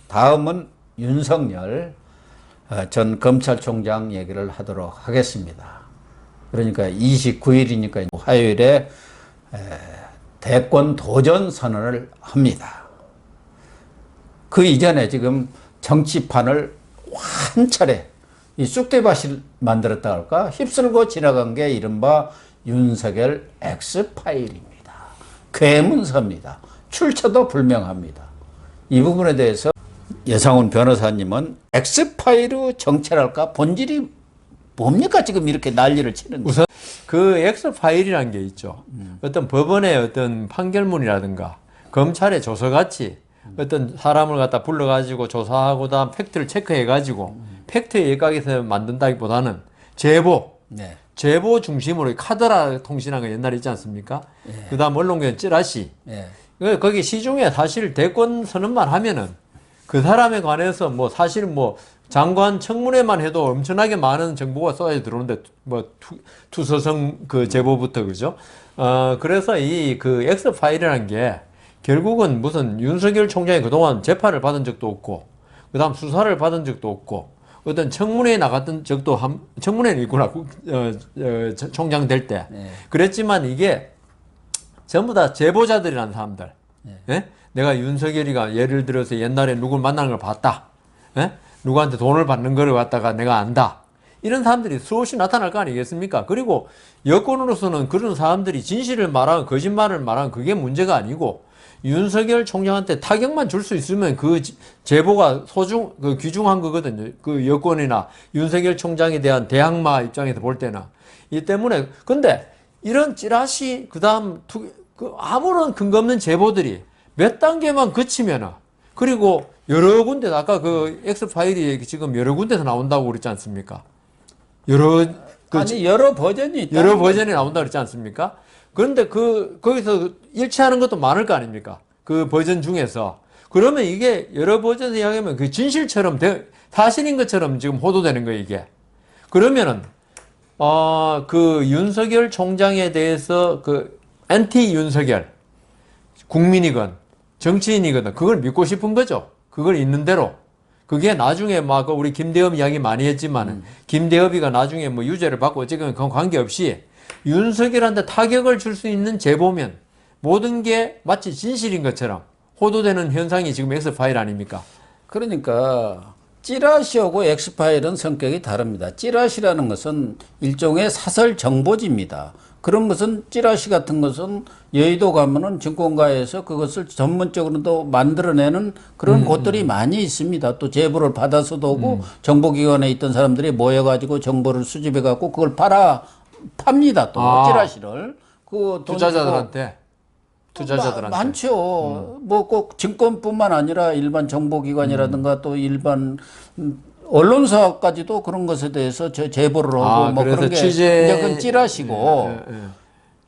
다음은 윤석열 전 검찰총장 얘기를 하도록 하겠습니다. 그러니까 29일이니까 화요일에 대권 도전 선언을 합니다. 그 이전에 지금 정치판을 한 차례 이 쑥대밭을 만들었다 할까 휩쓸고 지나간 게 이른바 윤석열 X파일입니다. 괴문서입니다. 출처도 불명합니다. 이 부분에 대해서 여상훈 변호사님은 X파일의 정체랄까 본질이 뭡니까 지금 이렇게 난리를 치는데. 우선 그 X파일이라는 게 있죠. 어떤 법원의 어떤 판결문이라든가 검찰의 조서같이 어떤 사람을 갖다 불러가지고 조사하고 다음 팩트를 체크해가지고 팩트의 일각에서 만든다기보다는 제보, 제보 중심으로 카더라 통신한 거 옛날에 있지 않습니까? 그 다음 언론계는 찌라시. 거기 시중에 사실 대권 선언만 하면은 그 사람에 관해서 뭐 사실 뭐 장관 청문회만 해도 엄청나게 많은 정보가 쏟아져 들어오는데 뭐 투서성 그 제보부터 그죠? 그래서 이 그 X파일이라는 게 결국은 무슨 윤석열 총장이 그동안 재판을 받은 적도 없고 그다음 수사를 받은 적도 없고 어떤 청문회에 나갔던 적도 청문회는 있구나 총장 될 때 그랬지만 이게 전부 다 제보자들이라는 사람들. 예? 내가 윤석열이가 예를 들어서 옛날에 누굴 만나는 걸 봤다. 예? 누구한테 돈을 받는 거를 갖다가 내가 안다. 이런 사람들이 수없이 나타날 거 아니겠습니까? 그리고 여권으로서는 그런 사람들이 진실을 말하고 거짓말을 말하는 그게 문제가 아니고 윤석열 총장한테 타격만 줄 수 있으면 그 제보가 귀중한 거거든요. 그 여권이나 윤석열 총장에 대한 대항마 입장에서 볼 때는. 이 때문에 근데 이런 찌라시 그다음 아무런 근거 없는 제보들이 몇 단계만 거치면은 그리고 여러 군데 아까 그 X파일이 지금 여러 군데서 나온다고 그랬지 않습니까? 여러 버전이 있다. 여러 버전이 나온다고 그랬지 않습니까? 그런데 거기서 일치하는 것도 많을 거 아닙니까? 그 버전 중에서. 그러면 이게 여러 버전에서 이야기하면 그 진실처럼 사실인 것처럼 지금 호도되는 거예요, 이게. 그러면은 그 윤석열 총장에 대해서 그 엔티 윤석열 국민이건 정치인이거든 그걸 믿고 싶은 거죠. 그걸 있는 대로. 그게 나중에 막 우리 김대엽 이야기 많이 했지만은 김대엽이가 나중에 뭐 유죄를 받고 어쨌든 그건 관계없이 윤석열한테 타격을 줄 수 있는 제보면 모든 게 마치 진실인 것처럼 호도되는 현상이 지금 X파일 아닙니까? 그러니까 찌라시하고 X파일은 성격이 다릅니다. 찌라시라는 것은 일종의 사설 정보지입니다. 그런 것은 찌라시 같은 것은 여의도 가면은 증권가에서 그것을 전문적으로도 만들어내는 그런 곳들이 많이 있습니다. 또 제보를 받아서도 오고 정보기관에 있던 사람들이 모여가지고 정보를 수집해갖고 그걸 팝니다. 또 찌라시를. 그 투자자들한테. 많죠. 뭐 꼭 증권뿐만 아니라 일반 정보기관이라든가 또 일반 언론사까지도 그런 것에 대해서 제보를 하고 뭐 그런 게 이제 그건 찌라시고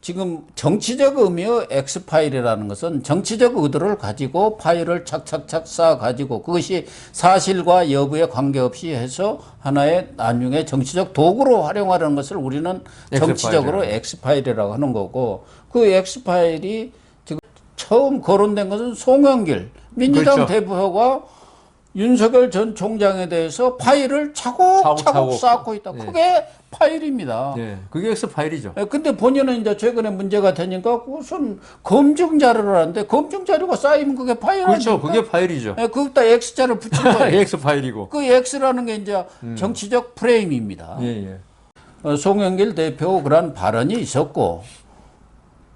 지금 정치적 의미의 X파일이라는 것은 정치적 의도를 가지고 파일을 착착착 쌓아가지고 그것이 사실과 여부에 관계없이 해서 하나의 나중에 정치적 도구로 활용하려는 것을 우리는 정치적으로 X파일이라고 하는 거고 그 X파일이 지금 처음 거론된 것은 송영길 민주당 대표가 윤석열 전 총장에 대해서 파일을 차곡차곡 쌓고 있다. 그게 파일입니다. 그게 X파일이죠. 근데 본인은 이제 최근에 문제가 되니까 무슨 검증 자료를 하는데 검증 자료가 쌓이면 그게 파일 그렇죠. 아닙니까? 그게 파일이죠. 거기다 X자를 붙인 거예요. X파일이고. 그 X라는 게 이제 정치적 프레임입니다. 송영길 대표 그런 발언이 있었고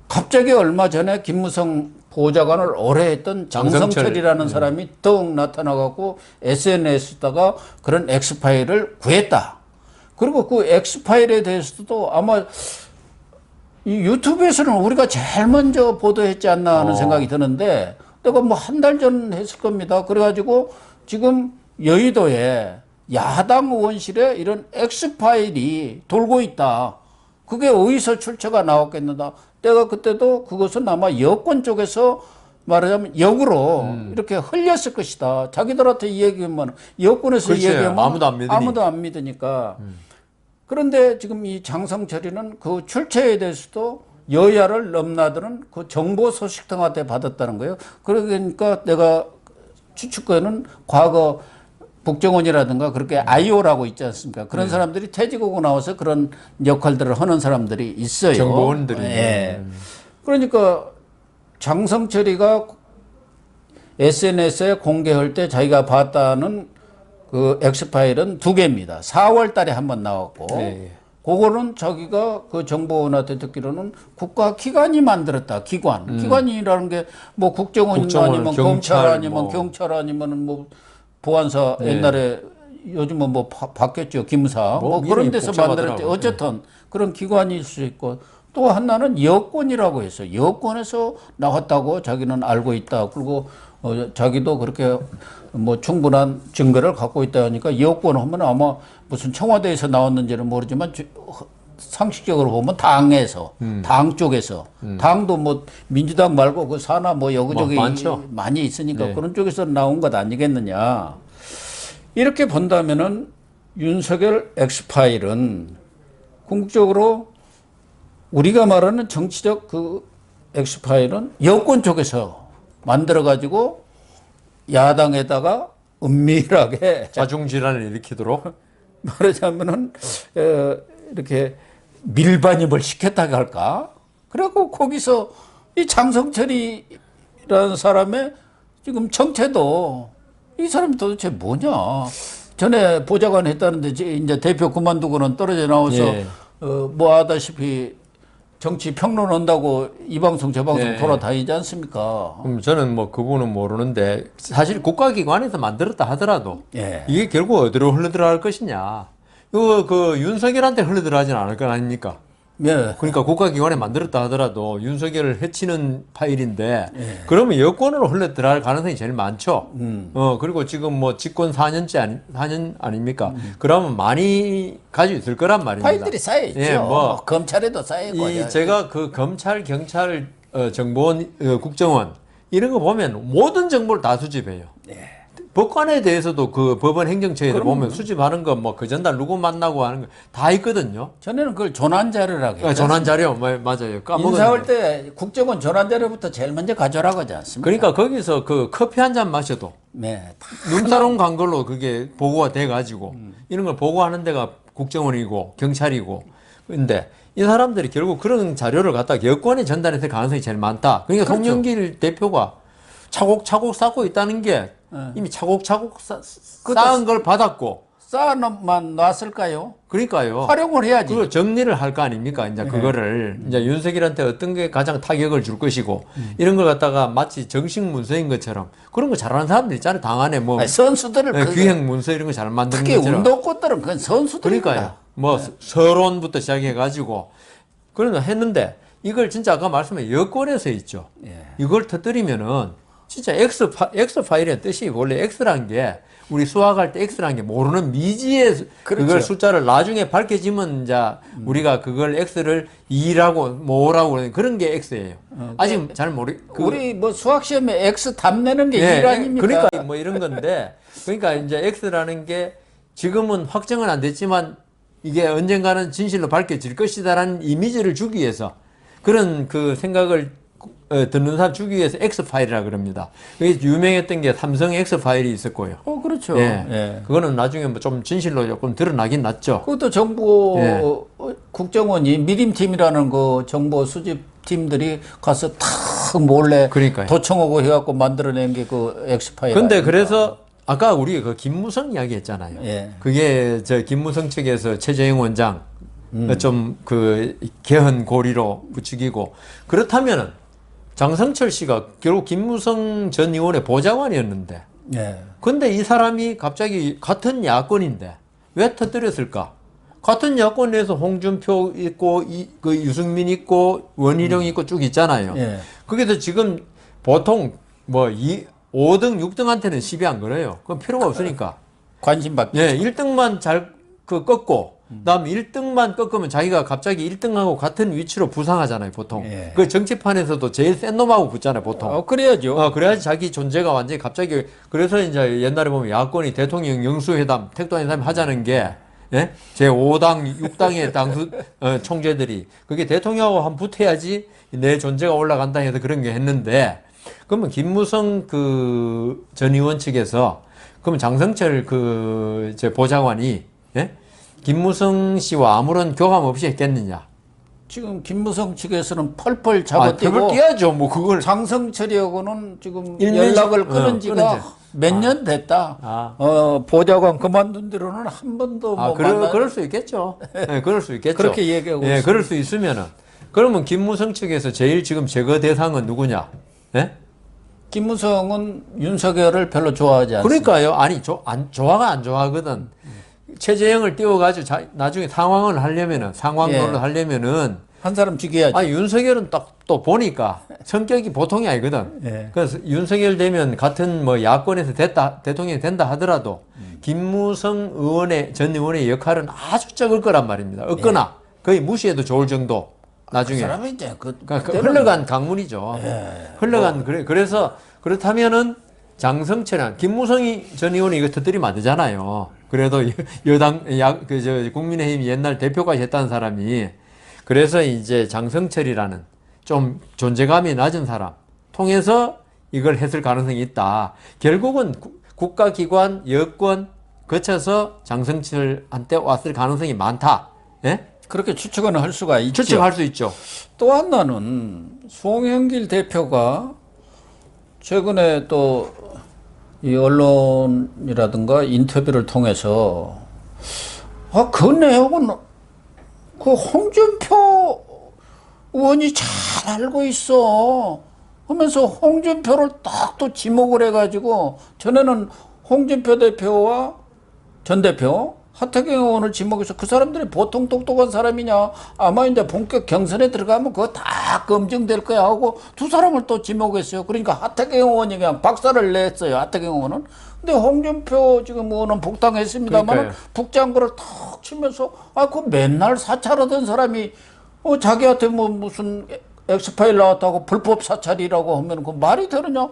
갑자기 얼마 전에 김무성 보좌관을 오래 했던 장성철이라는 사람이 더욱 나타나갖고 SNS에다가 그런 X파일을 구했다. 그리고 그 X파일에 대해서도 아마 이 유튜브에서는 우리가 제일 먼저 보도했지 않나 하는 생각이 드는데 내가 뭐 한 달 전 했을 겁니다. 그래가지고 지금 여의도에 야당 의원실에 이런 X파일이 돌고 있다. 그게 어디서 출처가 나왔겠는가. 내가 그때도 그것은 아마 여권 쪽에서 말하자면 역으로 이렇게 흘렸을 것이다. 자기들한테 이 얘기하면 여권에서 이 얘기하면 아무도 안 믿으니까. 그런데 지금 이 장성철이는 그 출처에 대해서도 여야를 넘나드는 그 정보 소식 등한테 받았다는 거예요. 그러니까 내가 추측하는 과거 국정원이라든가 그렇게 IO라고 있지 않습니까? 그런 사람들이 퇴직하고 나와서 그런 역할들을 하는 사람들이 있어요. 정보원들이. 예. 그러니까 장성철이가 SNS에 공개할 때 자기가 봤다는 그 엑스파일은 2개입니다. 4월 달에 한 번 나왔고, 네. 그거는 자기가 그 정보원한테 듣기로는 국가기관이 만들었다. 기관. 기관이라는 게 뭐 국정원 아니면 검찰 아니면 경찰 아니면 뭐 보안사 옛날에 요즘은 뭐 바뀌었죠. 기무사. 뭐 그런 데서 만들었지. 어쨌든 그런 기관일 수 있고 또 하나는 여권이라고 해서 여권에서 나왔다고 자기는 알고 있다. 그리고 자기도 그렇게 뭐 충분한 증거를 갖고 있다 하니까 여권 하면 아마 무슨 청와대에서 나왔는지는 모르지만 상식적으로 보면 당에서 당 쪽에서 당도 뭐 민주당 말고 그 산하 뭐 여기저기 많이 있으니까 그런 쪽에서 나온 것 아니겠느냐. 이렇게 본다면은 윤석열 엑스파일은 궁극적으로 우리가 말하는 정치적 그 엑스파일은 여권 쪽에서 만들어가지고 야당에다가 은밀하게 자중질환을 일으키도록 말하자면은 이렇게 밀반입을 시켰다고 할까? 그래갖고 거기서 이 장성철이라는 사람의 지금 정체도 이 사람이 도대체 뭐냐? 전에 보좌관 했다는데 이제 대표 그만두고는 떨어져 나와서 뭐 하다시피 정치 평론 한다고 이 방송 저 방송 돌아다니지 않습니까? 저는 뭐 그분은 모르는데 사실 국가기관에서 만들었다 하더라도 이게 결국 어디로 흘러들어갈 것이냐. 이거 그 윤석열한테 흘러들어가지는 않을 건 아닙니까? 그러니까 국가기관에 만들었다 하더라도 윤석열을 해치는 파일인데 그러면 여권으로 흘러들어갈 가능성이 제일 많죠. 그리고 지금 뭐 집권 4년 아닙니까? 그러면 많이 가지고 있을 거란 말입니다. 파일들이 쌓여있죠. 뭐 검찰에도 쌓여있고. 제가 그 검찰, 경찰, 정보원, 국정원 이런 거 보면 모든 정보를 다 수집해요. 법관에 대해서도 그 법원 행정처에도 보면 수집하는 거 뭐 그 전달 누구 만나고 하는 거 다 있거든요. 전에는 그걸 전환자료라고 했죠. 전환자료 맞아요. 인사할 때 국정원 전환자료부터 제일 먼저 가져오라고 하지 않습니까? 그러니까 거기서 그 커피 한 잔 마셔도 눈사롱 간 걸로 그게 보고가 돼 가지고 이런 걸 보고하는 데가 국정원이고 경찰이고. 근데 이 사람들이 결국 그런 자료를 갖다가 여권에 전달했을 가능성이 제일 많다. 그러니까 송영길 대표가 차곡차곡 쌓고 있다는 게 이미 차곡차곡 쌓은 걸 받았고. 쌓아만 놨을까요? 그러니까요. 활용을 해야지. 그걸 정리를 할 거 아닙니까? 이제 그거를 이제 윤석열한테 어떤 게 가장 타격을 줄 것이고 이런 걸 갖다가 마치 정식 문서인 것처럼 그런 거 잘하는 사람들 있잖아요. 당 안에 뭐 아니, 선수들을 기획 문서 이런 거 잘 만드는 특히 것처럼. 운동권들은 그건 선수들입니다. 그러니까요. 뭐 서론부터 시작해가지고 그런 거 했는데 이걸 진짜 아까 말씀한 여권에서 있죠. 이걸 터뜨리면은 진짜 X 파일의 뜻이 원래 X란 게 우리 수학할 때 X란 게 모르는 미지의 그걸 숫자를 나중에 밝혀지면 이제 우리가 그걸 X를 2라고 뭐라고 그런 게 X예요. 아직 잘 우리 뭐 수학 시험에 X 답 내는 게 1 아닙니까? 그러니까 뭐 이런 건데 그러니까 이제 X라는 게 지금은 확정은 안 됐지만 이게 언젠가는 진실로 밝혀질 것이다라는 이미지를 주기 위해서 그런 그 생각을 듣는 사람 주기 위해서 X파일이라 그럽니다. 그게 유명했던 게 삼성 X파일이 있었고요. 그렇죠. 그거는 나중에 뭐 좀 진실로 조금 드러나긴 났죠. 그것도 정보 국정원이 미림팀이라는 그 정보 수집 팀들이 가서 탁 몰래 도청하고 해갖고 만들어낸 게 그 X파일. 근데 그래서 아까 우리 그 김무성 이야기 했잖아요. 그게 저 김무성 측에서 최재형 원장 좀 그 개헌 고리로 부추기고 그렇다면은 장성철 씨가 결국 김무성 전 의원의 보좌관이었는데 근데 이 사람이 갑자기 같은 야권인데 왜 터뜨렸을까? 같은 야권 내에서 홍준표 있고 그 유승민 있고 원희룡 있고 쭉 있잖아요. 거기서 지금 보통 뭐 5등, 6등한테는 시비 안 걸어요. 그건 필요가 없으니까. 관심 받기. 1등만 잘 꺾고 그다음 1등만 꺾으면 자기가 갑자기 1등하고 같은 위치로 부상하잖아요, 보통. 그 정치판에서도 제일 센 놈하고 붙잖아요, 보통. 그래야죠. 그래야지 자기 존재가 완전히 갑자기 그래서 이제 옛날에 보면 야권이 대통령 영수회담, 택도회담 하자는 게 제 5당, 6당의 당수 총재들이 그게 대통령하고 한번 붙어야지 내 존재가 올라간다 해서 그런 게 했는데 그러면 김무성 그 전 의원 측에서 그러면 장성철 그 제 보좌관이 예? 김무성 씨와 아무런 교감 없이 했겠느냐? 지금 김무성 측에서는 펄펄 잡아떼고 펄펄 뛰어야죠. 뭐 그걸 장성철이하고는 지금 일면식- 연락을 끊은 지가 끊은 지. 몇 년 됐다. 보좌관 그만둔 뒤로는 한 번도 못 만나. 그럴 수 있겠죠. 네, 그럴 수 있겠죠. 그렇게 얘기하고 예, 있습니다. 그럴 수 있으면은 그러면 김무성 측에서 제일 지금 제거 대상은 누구냐? 예? 김무성은 윤석열을 별로 좋아하지 않습니다. 그러니까요. 아니 좋아가 안 좋아하거든. 최재형을 띄워가지고 나중에 상황을 하려면은 상황론을 예. 하려면은 한 사람 죽여야지. 아니 윤석열은 딱 또 보니까 성격이 보통이 아니거든. 예. 그래서 윤석열 되면 같은 뭐 야권에서 대통령이 된다 하더라도 김무성 전 의원의 역할은 아주 적을 거란 말입니다. 없거나 거의 무시해도 좋을 정도. 나중에 그 사람이 이제 그러니까 흘러간 강물이죠. 흘러간 그래서 그렇다면은 장성철은 김무성이 전 의원이 이거 터뜨리면 안 되잖아요. 그래도 여당 국민의힘 옛날 대표까지 했다는 사람이 그래서 이제 장성철이라는 좀 존재감이 낮은 사람 통해서 이걸 했을 가능성이 있다. 결국은 국가기관, 여권 거쳐서 장성철한테 왔을 가능성이 많다. 예? 그렇게 추측은 할 수가 있죠. 추측할 수 있죠. 또 하나는 송영길 대표가 최근에 또 이 언론이라든가 인터뷰를 통해서 그 내용은 그 홍준표 의원이 잘 알고 있어 하면서 홍준표를 딱 또 지목을 해가지고 전에는 홍준표 대표와 전 대표 하태경 의원을 지목해서 그 사람들이 보통 똑똑한 사람이냐 아마 이제 본격 경선에 들어가면 그거 다 검증될 거야 하고 두 사람을 또 지목했어요. 그러니까 하태경 의원이 그냥 박살을 냈어요. 하태경 의원은. 근데 홍준표 지금 의원은 복당했습니다만 북장구를 탁 치면서 그 맨날 사찰하던 사람이 자기한테 뭐 무슨 엑스파일 나왔다고 불법 사찰이라고 하면 그 말이 되느냐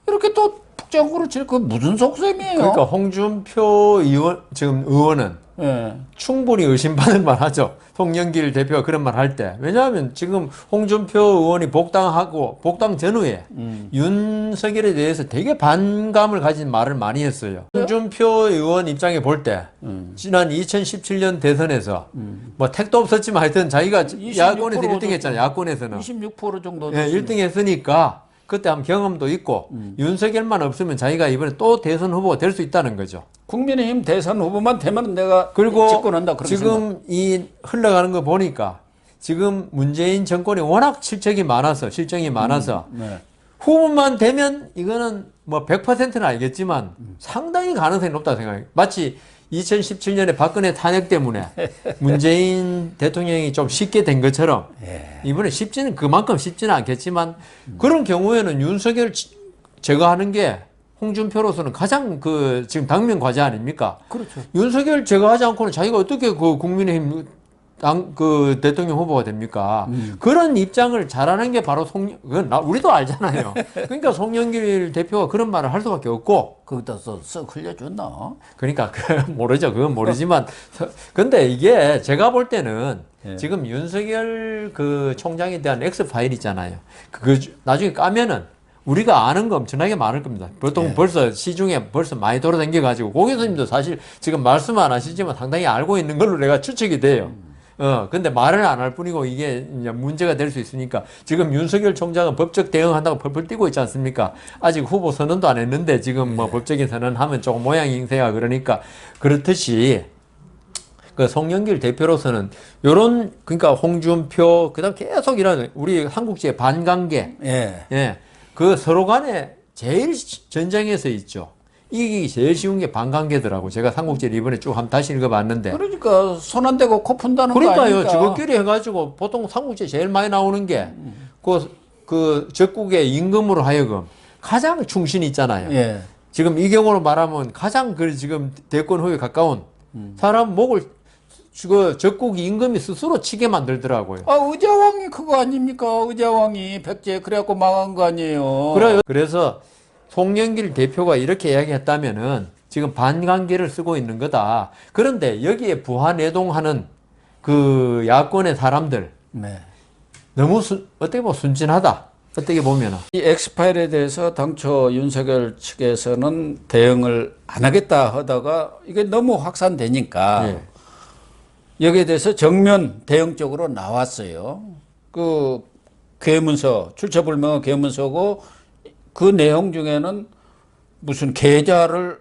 이렇게 또 북장구를 칠 그 무슨 속셈이에요? 그러니까 홍준표 의원은 예. 충분히 의심받을 만하죠. 송영길 대표가 그런 말 할 때. 왜냐하면 지금 홍준표 의원이 복당 전후에 윤석열에 대해서 되게 반감을 가진 말을 많이 했어요. 홍준표 의원 입장에 볼 때 지난 2017년 대선에서 뭐 택도 없었지만 하여튼 자기가 야권에서 1등 했잖아요. 야권에서는. 26% 정도. 예, 1등 했으니까 그때 한 경험도 있고 윤석열만 없으면 자기가 이번에 또 대선 후보가 될 수 있다는 거죠. 국민의힘 대선 후보만 되면 내가 그리고 집권한다. 지금 이 흘러가는 거 보니까 지금 문재인 정권이 워낙 실정이 많아서 네. 후보만 되면 이거는 뭐 100%는 알겠지만 상당히 가능성이 높다고 생각해요. 마치 2017년에 박근혜 탄핵 때문에 문재인 대통령이 좀 쉽게 된 것처럼 이번에 그만큼 쉽지는 않겠지만 그런 경우에는 윤석열 제거하는 게 홍준표로서는 가장 지금 당면 과제 아닙니까? 그렇죠. 윤석열 제거하지 않고는 자기가 어떻게 국민의힘 대통령 후보가 됩니까? 그런 입장을 잘하는 게 바로 우리도 알잖아요. 그러니까 송영길 대표가 그런 말을 할 수밖에 없고. 거기다 썩 흘려줬나? 그러니까, 모르죠. 그건 모르지만. 근데 이게 제가 볼 때는 지금 윤석열 총장에 대한 X파일 있잖아요. 나중에 까면은 우리가 아는 거 엄청나게 많을 겁니다. 보통 벌써 시중에 많이 돌아다녀가지고 고 교수님도 사실 지금 말씀 안 하시지만 상당히 알고 있는 걸로 내가 추측이 돼요. 근데 말을 안 할 뿐이고 이게 이제 문제가 될 수 있으니까 지금 윤석열 총장은 법적 대응한다고 펄펄 뛰고 있지 않습니까? 아직 후보 선언도 안 했는데 지금 뭐 법적인 선언하면 조금 모양 인쇄가 그러니까 그렇듯이 송영길 대표로서는 그러니까 홍준표 그다음 계속 이런 우리 한국지의 반관계 서로 간에 제일 전쟁에서 있죠. 이기기 제일 쉬운 게 반관계더라고. 제가 삼국지를 이번에 쭉 다시 읽어봤는데. 그러니까 손 안 대고 코 푼다는 거 그러니까요. 아닙니까? 저것끼리 해가지고 보통 삼국지에 제일 많이 나오는 게 그 적국의 임금으로 하여금 가장 충신이 있잖아요. 지금 이 경우로 말하면 가장 지금 대권 후에 가까운 사람 목을 적국 임금이 스스로 치게 만들더라고요. 의자왕이 그거 아닙니까? 의자왕이 백제 그래갖고 망한 거 아니에요. 그래서 송영길 대표가 이렇게 이야기했다면은 지금 반관계를 쓰고 있는 거다. 그런데 여기에 부하내동하는 야권의 사람들 너무 어떻게 보면 순진하다. 어떻게 보면은. 이 엑스파일에 대해서 당초 윤석열 측에서는 대응을 안 하겠다 하다가 이게 너무 확산되니까 예. 여기에 대해서 정면 대응적으로 나왔어요. 그 괴문서, 출처불명의 괴문서고 그 내용 중에는 무슨 계좌를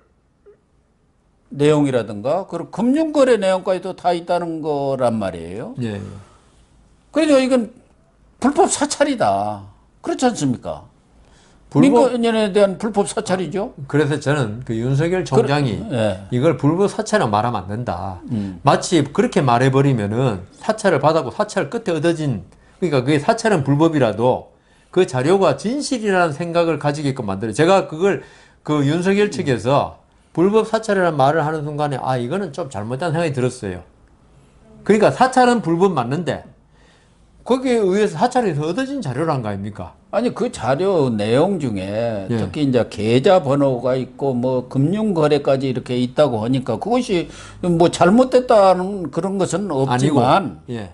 내용이라든가 그리고 금융거래 내용까지도 다 있다는 거란 말이에요. 예. 그러니까 이건 불법 사찰이다. 그렇지 않습니까? 민간인에 대한 불법 사찰이죠. 그래서 저는 그 윤석열 총장이 예. 이걸 불법 사찰을 말하면 안 된다. 마치 그렇게 말해버리면은 사찰을 받았고 사찰 끝에 얻어진, 그러니까 그게 사찰은 불법이라도 그 자료가 진실이라는 생각을 가지게끔 만들어요. 제가 그걸 그 윤석열 측에서 불법 사찰이라는 말을 하는 순간에 아, 이거는 좀 잘못된 생각이 들었어요. 그러니까 사찰은 불법 맞는데 거기에 의해서 사찰에서 얻어진 자료란 거 아닙니까? 아니 그 자료 내용 중에 예. 특히 이제 계좌 번호가 있고 뭐 금융 거래까지 이렇게 있다고 하니까 그것이 뭐 잘못됐다는 그런 것은 없지만 아니고, 예.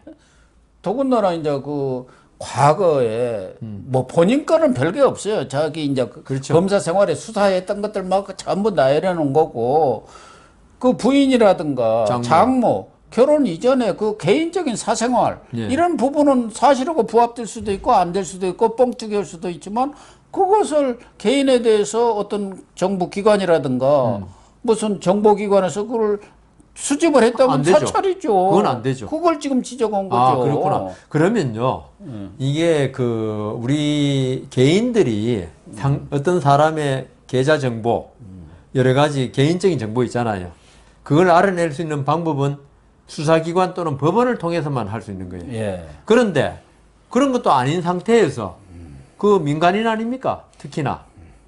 더군다나 이제 그 과거에 뭐 본인 거는 별게 없어요. 자기 이제 그렇죠. 검사 생활에 수사했던 것들 막 전부 나열해 놓은 거고 그 부인이라든가 장모 결혼 이전에 그 개인적인 사생활 예. 이런 부분은 사실하고 부합될 수도 있고 안 될 수도 있고 뻥튀기할 수도 있지만 그것을 개인에 대해서 어떤 정부 기관이라든가 무슨 정보기관에서 그걸 수집을 했다면 안 되죠. 사찰이죠. 그건 안 되죠. 그걸 지금 지적한 거죠. 아, 그렇구나. 그러면요, 이게 그, 우리 개인들이 어떤 사람의 계좌 정보, 여러 가지 개인적인 정보 있잖아요. 그걸 알아낼 수 있는 방법은 수사기관 또는 법원을 통해서만 할 수 있는 거예요. 예. 그런데 그런 것도 아닌 상태에서 그 민간인 아닙니까? 특히나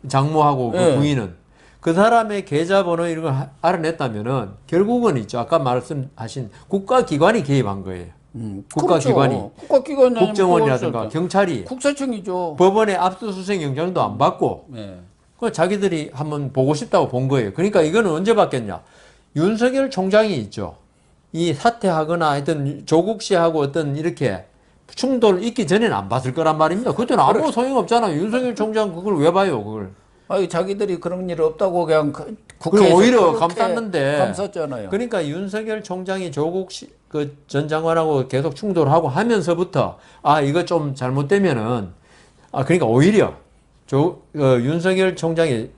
장모하고 그 예. 부인은 그 사람의 계좌번호 이런 걸 알아냈다면은 결국은 있죠. 아까 말씀하신 국가기관이 개입한 거예요. 국가기관이. 그렇죠. 국가기관이 국정원이라든가 경찰이 국세청이죠. 법원의 압수수색 영장도 안 받고 예. 그 자기들이 한번 보고 싶다고 본 거예요. 그러니까 이거는 언제 받겠냐? 윤석열 총장이 있죠. 이 사퇴하거나 하여튼 조국 씨하고 어떤 이렇게 충돌 있기 전에는 안 봤을 거란 말입니다. 그때는 아무 소용 없잖아요. 윤석열 총장 그걸 왜 봐요, 그걸? 아니 자기들이 그런 일 없다고 그냥 그걸 국회에서 오히려 그렇게 감쌌는데. 감쌌잖아요. 그러니까 윤석열 총장이 조국 그 전 장관하고 계속 충돌하고 하면서부터 아, 이거 좀 잘못되면은 그러니까 오히려 윤석열 총장이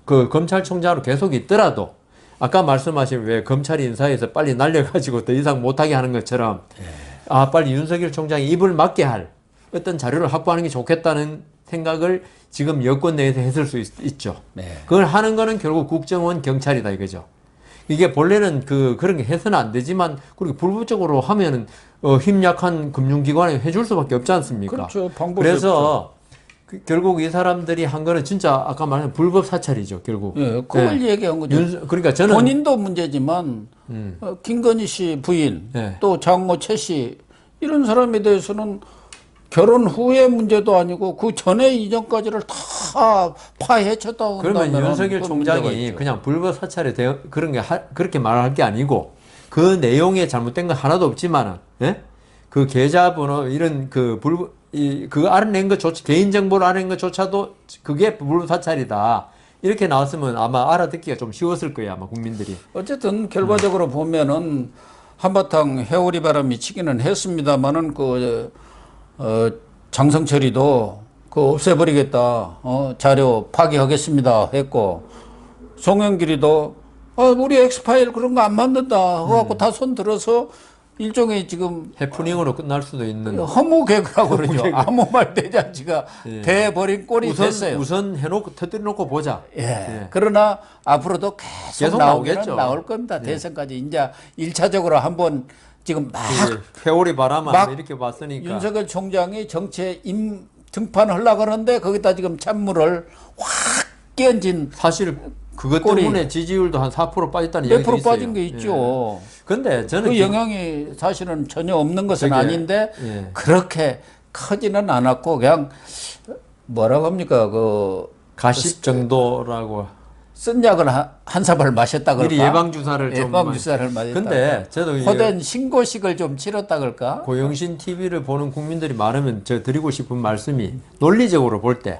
그 검찰총장으로 계속 있더라도 아까 말씀하신 왜 검찰 인사에서 빨리 날려가지고 더 이상 못하게 하는 것처럼 빨리 윤석열 총장이 입을 막게 할 어떤 자료를 확보하는 게 좋겠다는 생각을 지금 여권 내에서 했을 수 있죠. 네. 그걸 하는 거는 결국 국정원 경찰이다 이거죠. 이게 본래는 그런 게 해서는 안 되지만 그렇게 불법적으로 하면은 힘 약한 금융기관에 해줄 수밖에 없지 않습니까? 그렇죠. 방법이 그래서 결국 이 사람들이 한 거는 진짜 아까 말한 불법 사찰이죠. 결국. 예, 그걸 얘기한 거죠. 그러니까 저는 본인도 문제지만 김건희 씨 부인 네. 또 장모 최 씨 이런 사람에 대해서는 결혼 후의 문제도 아니고 그 전에 이전까지를 다 파헤쳤다고 그러면 한다면 윤석열 그 총장이 문제가 있죠. 그냥 불법 사찰에 그런 게 그렇게 말할 게 아니고 그 내용에 잘못된 건 하나도 없지만은 예? 그 계좌번호 이런 그거 알아낸 것조차 개인정보를 알아낸 것조차도 그게 불법 사찰이다. 이렇게 나왔으면 아마 알아듣기가 좀 쉬웠을 거예요. 아마 국민들이. 어쨌든 결과적으로 보면은 한바탕 회오리 바람이 치기는 했습니다만은 장성철이도 없애버리겠다. 자료 파기하겠습니다. 했고 송영길이도 우리 엑스파일 그런 거 안 만든다. 그래갖고 다 손 들어서 일종의 지금 해프닝으로 끝날 수도 있는 허무 개그라고 그러죠. 아무 말 대잔치가 돼버린 꼴이 됐어요. 우선 해놓고 터뜨려놓고 보자. 예. 그러나 앞으로도 계속 나오겠죠. 나올 겁니다. 대선까지 이제 1차적으로 한번 지금 막 회오리 바람을 막 이렇게 봤으니까 윤석열 총장이 정치에 등판하려고 하는데 거기다 지금 찬물을 확 끼얹은 사실 그것 꼴이 때문에 지지율도 한 4% 빠졌다는 몇 얘기도 프로 있어요. 빠진 게 있죠. 근데 저는 그 영향이 사실은 전혀 없는 것은 저게, 아닌데 예. 그렇게 크지는 않았고 그냥 뭐라고 합니까 가십 정도라고 쓴 약을 한 사발 마셨다 그럴까? 미리 예방 주사를 좀 예방 주사를 맞았다. 근데 저도 호된 신고식을 좀 치렀다 그럴까? 고영신 TV를 보는 국민들이 많으면 저 드리고 싶은 말씀이 논리적으로 볼 때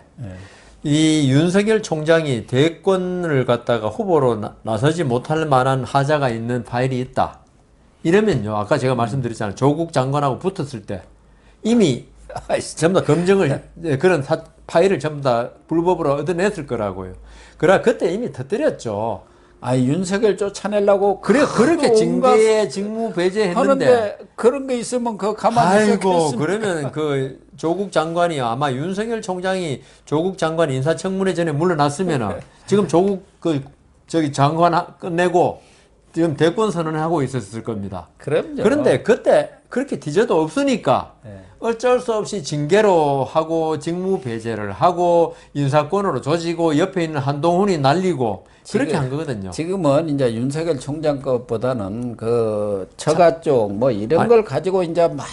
이 윤석열 총장이 대권을 갖다가 후보로 나서지 못할 만한 하자가 있는 파일이 있다. 이러면요, 아까 제가 말씀드렸잖아요. 조국 장관하고 붙었을 때 이미 전부 다 검증을 그런 파일을 전부 다 불법으로 얻어냈을 거라고요. 그러나 그때 이미 터뜨렸죠. 윤석열 쫓아내려고 그렇게 징계에 직무 배제했는데 하는데 그런 게 있으면 그거 가만히 있었겠습니까? 그러면 그 조국 장관이 아마 윤석열 총장이 조국 장관 인사청문회 전에 물러났으면은 지금 조국 저기 장관 끝내고 지금 대권 선언을 하고 있었을 겁니다. 그럼요. 그런데 그때 그렇게 뒤져도 없으니까 네. 어쩔 수 없이 징계로 하고 직무 배제를 하고 인사권으로 조지고 옆에 있는 한동훈이 날리고 그렇게 한 거거든요. 지금은 이제 윤석열 총장 것보다는 그 처가 쪽 뭐 이런 걸 가지고 이제 막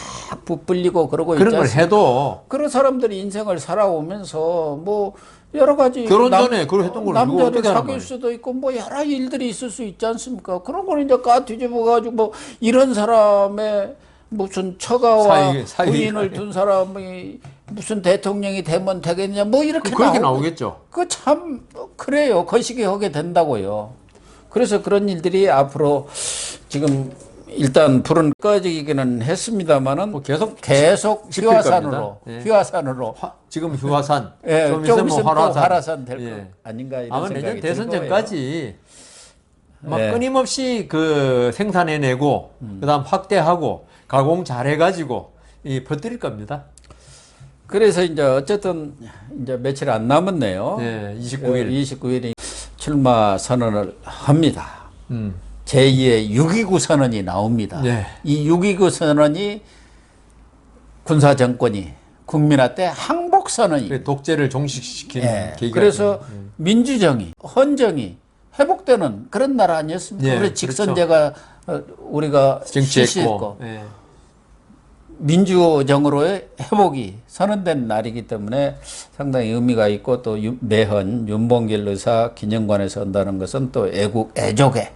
부풀리고 그러고 그런 있지 걸 않습니까? 해도 그런 사람들이 인생을 살아오면서 뭐 여러 가지 결혼 전에 그걸 했던 걸 누가 남자를 어떻게 하는 사귈 거예요? 수도 있고 뭐 여러 일들이 있을 수 있지 않습니까? 그런 걸 이제 까 뒤집어 가지고 뭐 이런 사람의 무슨 처가와 부인을 둔 사람이 무슨 대통령이 되면 되겠냐 뭐 이렇게 그렇게 나오겠죠. 그 참 그래요. 거시기 하게 된다고요. 그래서 그런 일들이 앞으로 지금 일단 불은 꺼지기는 했습니다만은 뭐 계속 휘화산으로 예. 휘화산으로 지금 휴화산 예, 좀 좀 있으면 있으면 또 활화산, 활화산 될 거 예. 아닌가 이런 아마 생각이 내년 대선 들고요. 전까지 막 네. 끊임없이 그 생산해내고 그다음 확대하고 가공 잘해가지고 이 퍼뜨릴 겁니다. 그래서 이제 어쨌든 이제 며칠 안 남았네요. 네, 29일. 29일이 출마 선언을 합니다. 제2의 6.29 선언이 나옵니다. 네. 이 6.29 선언이 군사 정권이 국민한테 항복 선언이. 독재를 종식시키는 예. 계기가 그래서 되는. 민주정의, 헌정이 회복되는 그런 나라 아니었습니까? 예, 그래서 직선제가 우리가 정치했고. 실시했고 예. 민주정으로의 회복이 선언된 날이기 때문에 상당히 의미가 있고 또 매헌 윤봉길 의사 기념관에서 한다는 것은 또 애족의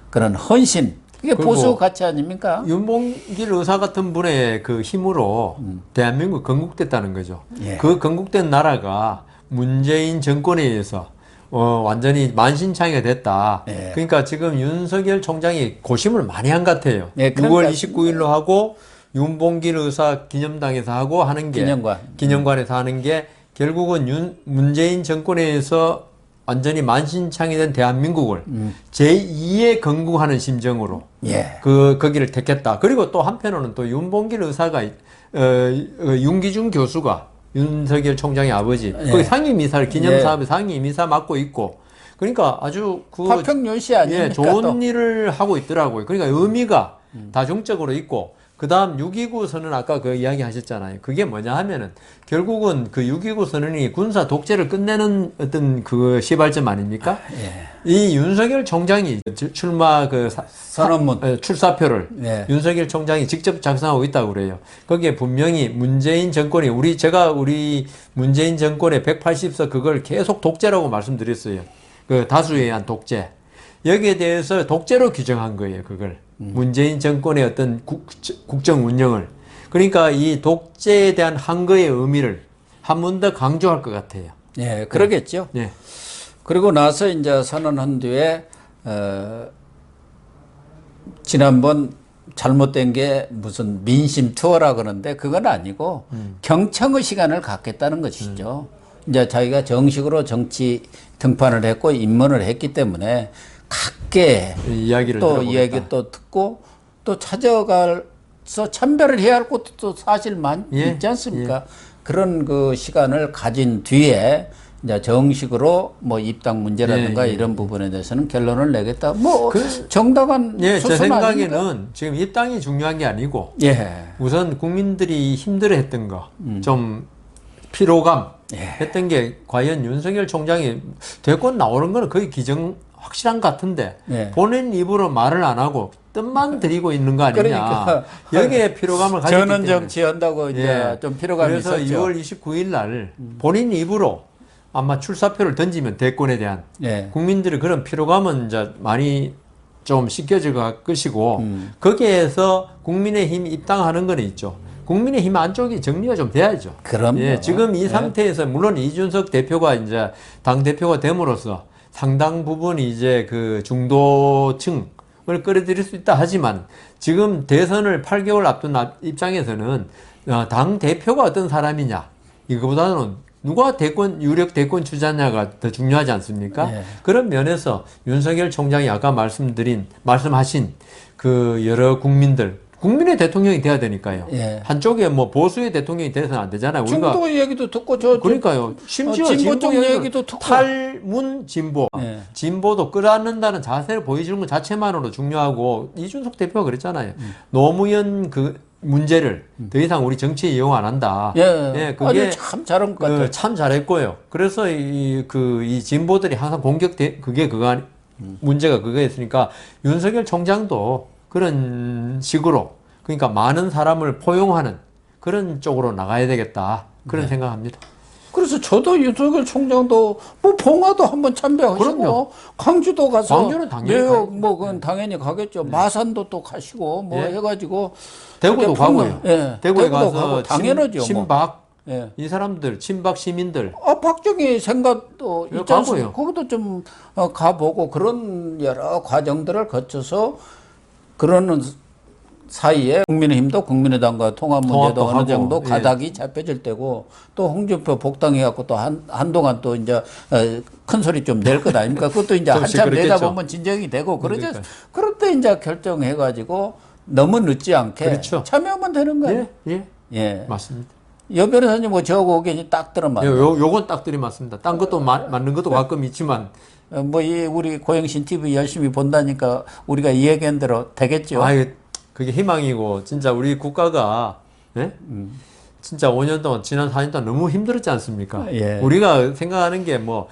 그런 헌신 이게 보수 가치 아닙니까? 윤봉길 의사 같은 분의 그 힘으로 대한민국 건국됐다는 거죠. 예. 그 건국된 나라가 문재인 정권에 의해서 완전히 만신창이가 됐다. 예. 그러니까 지금 윤석열 총장이 고심을 많이 한 것 같아요. 예, 6월 29일로 하고 윤봉길 의사 기념당에서 하고 하는 게 기념관에서 하는 게 결국은 문재인 정권에 의해서 완전히 만신창이 된 대한민국을 제2의 건국하는 심정으로 예. 거기를 택했다. 그리고 또 한편으로는 또 윤봉길 의사가 윤기중 교수가 윤석열 총장의 아버지 예. 거기 상임이사를 기념사업에 상임이사 맡고 있고 그러니까 아주 화평윤씨 아닙니까? 예, 좋은 또. 일을 하고 있더라고요. 그러니까 의미가 다중적으로 있고 그다음 6.29 선언 아까 그 이야기 하셨잖아요. 그게 뭐냐 하면은 결국은 그 6.29 선언이 군사 독재를 끝내는 어떤 그 시발점 아닙니까? 예. 이 윤석열 총장이 출마 선언문 출사표를 예. 윤석열 총장이 직접 작성하고 있다고 그래요. 거기에 분명히 문재인 정권이 우리 문재인 정권의 180석 그걸 계속 독재라고 말씀드렸어요. 그 다수에 의한 독재. 여기에 대해서 독재로 규정한 거예요. 그걸. 문재인 정권의 어떤 국정 운영을. 그러니까 이 독재에 대한 한거의 의미를 한 번 더 강조할 것 같아요. 예, 그러겠죠. 예. 그리고 나서 이제 선언한 뒤에 지난번 잘못된 게 무슨 민심 투어라 그러는데 그건 아니고 경청의 시간을 갖겠다는 것이죠. 이제 자기가 정식으로 정치 등판을 했고 입문을 했기 때문에 각계 이야기를 또 들어보겠다. 이야기 또 듣고 또 찾아가서 참배를 해야 할 것도 또 사실 있지 않습니까? 그런 그 시간을 가진 뒤에 이제 정식으로 뭐 입당 문제라든가 이런 부분에 대해서는 결론을 내겠다. 뭐 정당한 제 수순 생각에는 아닙니까? 지금 입당이 중요한 게 아니고 예. 우선 국민들이 힘들어했던 거, 좀 피로감 했던 게 과연 윤석열 총장이 대권 나오는 거는 거의 확실한 것 같은데 본인 입으로 말을 안 하고 뜻만 드리고 있는 거 아니냐. 그러니까 여기에 피로감을 가졌기 때문에. 전원 정치한다고 이제 좀 피로감이 그래서 있었죠. 2월 29일 날 본인 입으로 아마 출사표를 던지면 대권에 대한 예. 국민들의 그런 피로감은 이제 많이 좀 씻겨질 것이고 거기에서 국민의힘 입당하는 거는 있죠. 국민의힘 안쪽이 정리가 좀 돼야죠. 그럼요. 예, 지금 이 예. 상태에서 물론 이준석 대표가 이제 당 대표가 됨으로써 상당 부분 이제 그 중도층을 끌어들일 수 있다 하지만 지금 대선을 8개월 앞둔 입장에서는 당 대표가 어떤 사람이냐 이거보다는 누가 유력 대권 주자냐가 더 중요하지 않습니까? 예. 그런 면에서 윤석열 총장이 아까 말씀하신 그 여러 국민의 대통령이 돼야 되니까요. 예. 한쪽에 뭐 보수의 대통령이 돼서는 안 되잖아요. 우리가 중도 얘기도 듣고 그러니까요. 심지어 진보 쪽 진보 얘기도 듣고 탈문 진보, 예. 진보도 끌어안는다는 자세를 보여주는 것 자체만으로 중요하고 이준석 대표가 그랬잖아요. 노무현 그 문제를 더 이상 우리 정치에 이용 안 한다. 예, 그게 아주 참 잘한 것 같아요. 참 잘했고요. 그래서 이 진보들이 항상 문제가 그거였으니까 윤석열 총장도 그런 식으로 그러니까 많은 사람을 포용하는 그런 쪽으로 나가야 되겠다. 그런 생각합니다. 그래서 저도 윤석열 총장도 뭐 봉화도 한번 참배하시고 그럼요. 광주도 가서 광주는 당연히 뉴욕 뭐 그건 당연히 가겠죠. 마산도 또 가시고 뭐 예. 해가지고 대구도 그때 풍랑, 가고요. 예. 대구에 대구도 가서 가고 당연하죠. 뭐. 친박 예. 이 사람들 친박 시민들 박정희 생각도 예, 있지 않습니까? 가고요. 거기도 좀 가보고 그런 여러 과정들을 거쳐서 그러는 사이에 국민의힘도 국민의당과 통합 문제도 통합도 어느 하고, 정도 예. 가닥이 잡혀질 때고 또 홍준표 복당해갖고 또 한동안 또 이제 큰 소리 좀 낼 것 아닙니까? 그것도 이제 좀 한참 내다 시끄럽겠죠. 보면 진정이 되고 그러죠. 그러니까요. 그럴 때 이제 결정해가지고 너무 늦지 않게 그렇죠. 참여하면 되는 거예요. 예, 예. 맞습니다. 여 변호사님 뭐 저거 의견이 딱 들어맞네. 요건 딱 들이맞습니다. 딴 것도 맞는 것도 가끔 있지만 뭐 이 우리 고영신 TV 열심히 본다니까 우리가 이 얘기한대로 되겠죠. 그게 희망이고 진짜 우리 국가가 예? 진짜 5년 동안 지난 4년 동안 너무 힘들었지 않습니까? 예. 우리가 생각하는 게 뭐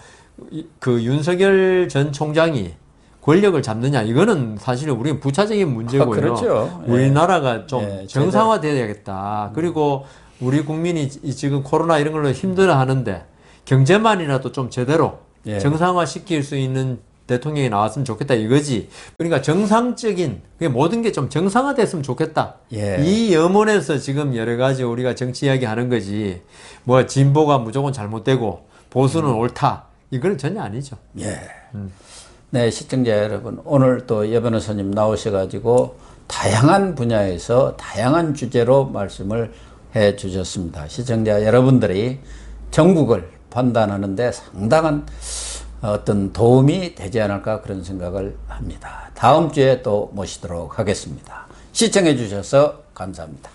그 윤석열 전 총장이 권력을 잡느냐 이거는 사실은 우리는 부차적인 문제고요. 그렇죠. 예. 우리나라가 좀 예, 정상화돼야겠다. 그리고 우리 국민이 지금 코로나 이런 걸로 힘들어하는데 경제만이라도 좀 제대로 예. 정상화시킬 수 있는 대통령이 나왔으면 좋겠다 이거지. 그러니까 정상적인 모든 게 좀 정상화됐으면 좋겠다. 예. 이 염원에서 지금 여러 가지 우리가 정치 이야기하는 거지. 뭐 진보가 무조건 잘못되고 보수는 옳다. 이거는 전혀 아니죠. 예. 네, 시청자 여러분, 오늘 또 여 변호사님 나오셔가지고 다양한 분야에서 다양한 주제로 말씀을 해 주셨습니다. 시청자 여러분들이 정국을 판단하는데 상당한 어떤 도움이 되지 않을까 그런 생각을 합니다. 다음 주에 또 모시도록 하겠습니다. 시청해 주셔서 감사합니다.